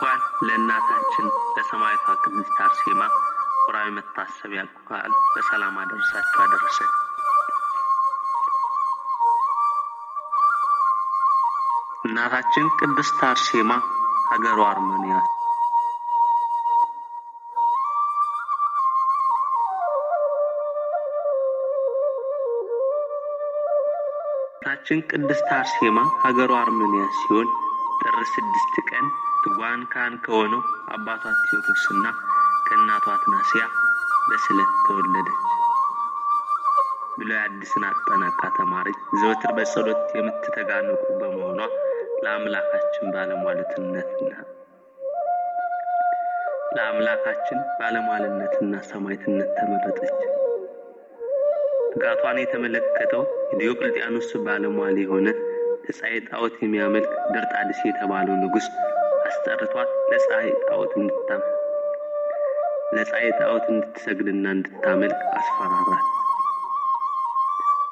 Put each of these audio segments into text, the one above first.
እንኳን ለእናታችን ለሰማዕቷ ቅድስት አርሴማ ወርኃዊ መታሰቢያ በዓል በሰላም አደረሳችሁ አደረሰን። እናታችን ቅድስት አርሴማ ሀገሯ አርመንያ እናታችን ቅድስት አርሴማ ሀገሯ አርመንያ ሲሆን ጥር 6 ቀን ትጉሃን ካህን ከሆነው አባቷ ቴዎድሮስና ከእናቷ አትናስያ በስለት ተወለደች። ብሉይ አዲስን አጠናቃ ተማረች። ዘወትር በጸሎት የምትተጋ ንቁ በመሆኗ ለአምላካችን ባለሟልነትና ሰማዕትነት ተመረጠች። ጋቷን የተመለከተው ዲዮቅልጥያኖስ ባለሟል የሆነ ለፀሐይ ጣዖት የሚያመልክ ድርጣድስ የተባለው ንጉስ አስጠርቷት ለፀሐይ ጣዖት እንድትሰግድና እንድታመልክ አስፈራራት።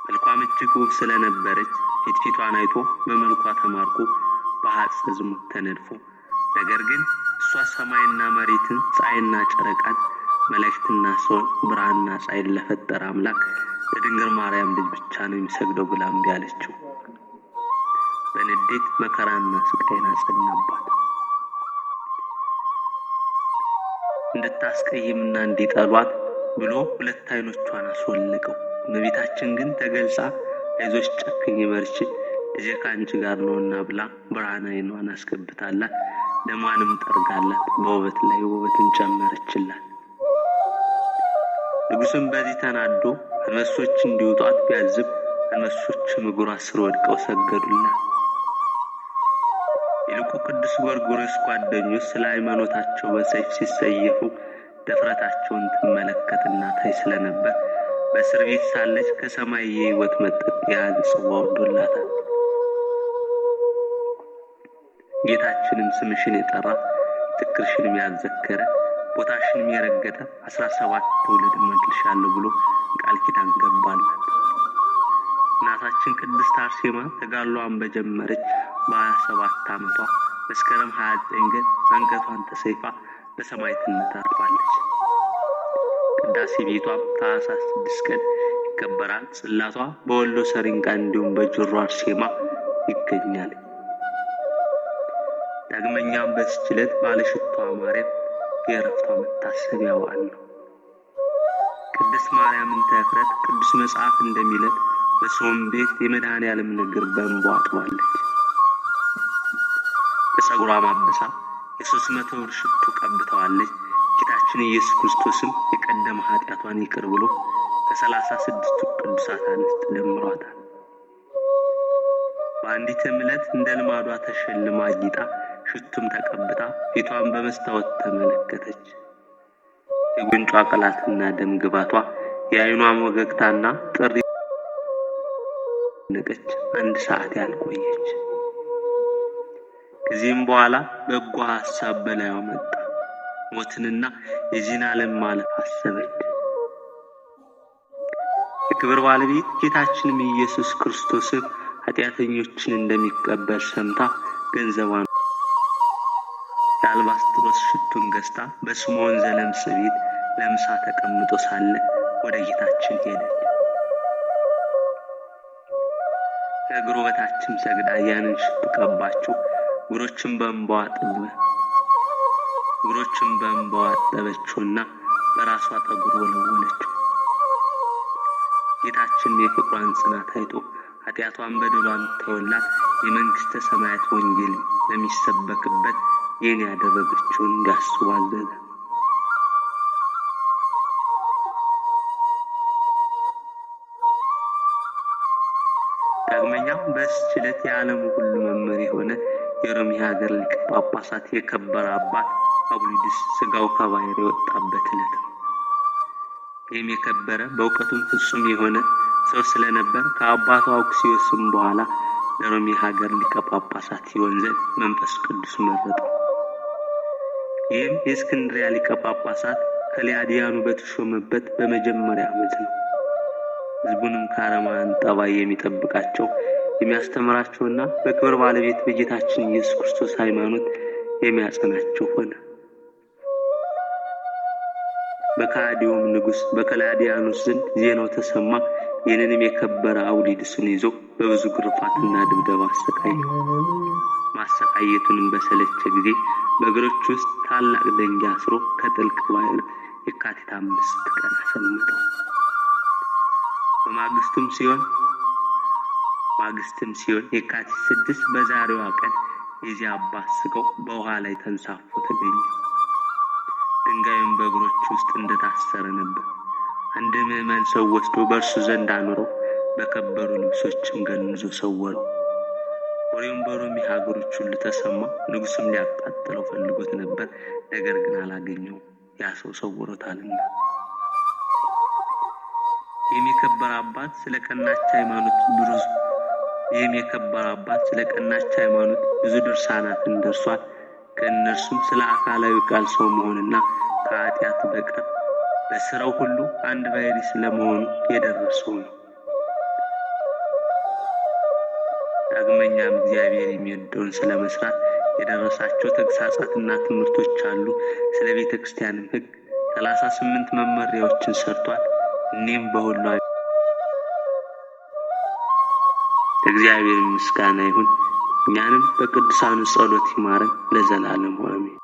መልኳም እጅግ ውብ ስለነበረች ፊቷን አይቶ በመልኳ ተማርኮ በሐጸ ዝሙት ተነድፎ፣ ነገር ግን እሷ ሰማይና መሬትን ፀሐይና ጨረቃን መላእክትና ሰውን ብርሃንና ፀሐይን ለፈጠረ አምላክ ለድንግል ማርያም ልጅ ብቻ ነው የሚሰግደው ብላ እምቢ አለችው። በንዴት መከራና ስቃይን አጸናባት። እንድታስቀይምና እንዲጠሏት ብሎ ሁለት አይኖቿን አስወለቀው። እመቤታችን ግን ተገልጻ አይዞሽ ጨክኝ በርቺ ልጄ ከአንቺ ጋር ነውና ብላ ብርሃን አይኗን አስገብታላት ደሟንም ጠርጋላት በውበት ላይ ውበትን ጨመረችላት። ንጉስም በዚህ ተናዶ አንበሶች እንዲወጧት ቢያዝብ አንበሶች እግሯ ስር ወድቀው ሰገዱላት። ይልቁ ቅዱስ ጎርጎርዮስ ጓደኞች ስለ ሃይማኖታቸው በሰይፍ ሲሰየፉ ድፍረታቸውን ትመለከትና ታይ ስለነበር በእስር ቤት ሳለች ከሰማይ የሕይወት መጠጥ የያዘ ጽዋ ወርዶላታል። ጌታችንም ስምሽን የጠራ ትክርሽንም ያዘከረ ቦታሽንም የረገጠ 17 ትውልድ እምርልሻለሁ ብሎ ቃል ኪዳን ገባላት። እናታችን ቅድስት አርሴማ ተጋድሎዋን በጀመረች በ27 ዓመቷ መስከረም 29 ቀን አንገቷን ተሰይፋ በሰማዕትነት አርፋለች። ቅዳሴ ቤቷም ታኅሳስ 6 ቀን ይከበራል። ጽላቷ በወሎ ሰሪንቃ እንዲሁም በጅሩ አርሴማ ይገኛል። ዳግመኛም በዚች ዕለት ባለሽቷ ማርያም የዕረፍቷ መታሰቢያ በዓል ነው። ቅድስት ማርያምን ተፍረት ቅዱስ መጽሐፍ እንደሚለን በጾም ቤት የመድኃኔዓለም እግር በእንባ አጥባለች። በፀጉሯ ማበሳ የ300 ብር ሽቱ ቀብተዋለች። ጌታችን ኢየሱስ ክርስቶስም የቀደመ ኃጢአቷን ይቅር ብሎ ከ36 ቅዱሳት አንስት ደምሯታል። በአንዲት ዕለት እንደ ልማዷ ተሸልማ ጌጣ ሽቱም ተቀብታ ፊቷን በመስታወት ተመለከተች። የጉንጯ ቅላትና ደም ግባቷ የዓይኗ ወገግታና ጥሪ ነቀች 1 ሰዓት ያልቆየች። ከዚህም በኋላ በጎ ሐሳብ በላይዋ መጣ። ሞትንና የዚህን ዓለም ማለፍ አሰበች። የክብር ባለቤት ጌታችንም ኢየሱስ ክርስቶስ ኃጢአተኞችን እንደሚቀበል ሰምታ ገንዘቧን የአልባስጥሮስ ሽቱን ገዝታ በስምዖን ዘለምጽ ቤት ለምሳ ተቀምጦ ሳለ ወደ ጌታችን ሄደች። ከእግሩ በታችም ሰግዳ ያንን ሽቱ ቀባችው። እግሮቹን በእንባዋ አጠበችውና በራሷ ጠጉር ወለወለችው። ጌታችን የፍቅሯን ጽናት አይቶ ኃጢአቷን በደሏን ተወላት። የመንግስተ ሰማያት ወንጌል ለሚሰበክበት ይህን ያደረገችውን እንዲያስቡ አዘዘ። ዳግመኛም በዚች ዕለት የዓለሙ ሁሉ መምህር የሆነ የሮሚ ሀገር ሊቀ ጳጳሳት የከበረ አባት አቡሊድስ ስጋው ከባሕር የወጣበት ዕለት ነው። ይህም የከበረ በእውቀቱም ፍጹም የሆነ ሰው ስለነበር ከአባቱ አውክስዮስም በኋላ ለሮሚ ሀገር ሊቀ ጳጳሳት ይሆን ዘንድ መንፈስ ቅዱስ መረጠው። ይህም የእስክንድርያ ሊቀ ጳጳሳት ከሊያዲያኑ በተሾመበት በመጀመሪያ ዓመት ነው። ሕዝቡንም ከአረማውያን ጠባይ የሚጠብቃቸው የሚያስተምራቸውና በክብር ባለቤት በጌታችን ኢየሱስ ክርስቶስ ሃይማኖት የሚያጸናቸው ሆነ። በካዲውም ንጉሥ በከላዲያኖስ ዘንድ ዜናው ተሰማ። ይህንንም የከበረ አውሊድስን ይዞ በብዙ ግርፋትና ድብደባ አሰቃየው። ማሰቃየቱንም በሰለቸ ጊዜ በእግሮቹ ውስጥ ታላቅ ደንጊያ አስሮ ከጥልቅ ባሕር የካቲት 5 ቀን አሰመጠው። ማግስትም ሲሆን የካቲት 6 በዛሬዋ ቀን የዚያ አባት ስጋው በውሃ ላይ ተንሳፎ ተገኘ። ድንጋዩም በእግሮቹ ውስጥ እንደታሰረ ነበር። አንድ ምዕመን ሰው ወስዶ በእርሱ ዘንድ አኑረው በከበሩ ልብሶችም ገንዞ ሰወረው። ወሬውም በሮሚ ሀገሮች ሁሉ ተሰማ። ንጉሥም ሊያቃጥለው ፈልጎት ነበር፣ ነገር ግን አላገኘውም፣ ያ ሰው ሰውሮታልና። የከበረ አባት ስለ ቀናች ሃይማኖት ብዙ ድርሳናትን ደርሷል። ከእነርሱም ስለ አካላዊ ቃል ሰው መሆንና ከኃጢአት በቀር በስራው ሁሉ አንድ ባሕርይ ስለመሆኑ የደረሰው ነው። ዳግመኛም እግዚአብሔር የሚወደውን ስለመስራት የደረሳቸው ተግሳጻትና ትምህርቶች አሉ። ስለ ቤተ ክርስቲያንም ሕግ 38 መመሪያዎችን ሰርቷል። እኔም በሁሉ እግዚአብሔር ምስጋና ይሁን። እኛንም በቅዱሳኑ ጸሎት ይማረን ለዘላለሙ አሜን።